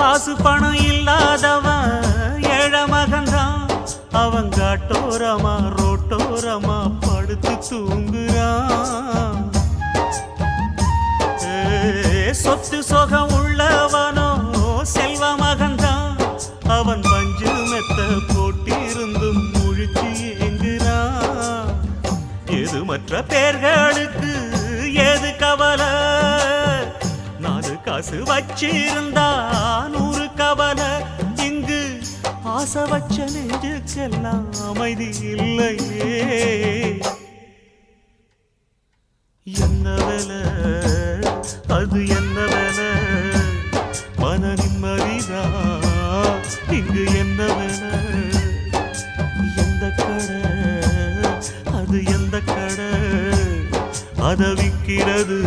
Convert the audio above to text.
காசு பணம் இல்லாதவன் ஏழை மகன்தான். அவன் காட்டோரமா ரோட்டோரமா படுத்து தூங்குறான். சொத்து சொகம் உள்ளவனோ செல்வ மகன்தான். அவன் பஞ்சு மெத்த போட்டிருந்தும் முழிச்சு ஏங்குறான். எது மற்ற பேர்களுக்கு ஏது கவலை? 4 காசு வச்சிருந்தா 100 கவலை. இங்கு ஆசை வச்ச நெஞ்சுக்கெல்லாம் அமைதி இல்லையே. என்ன வேலை அது என்ன வேலை? மன நிம்மதிதான் இங்கு என்ன வேலை? எந்த கடை அது எந்த கடை? அதை விற்கிறது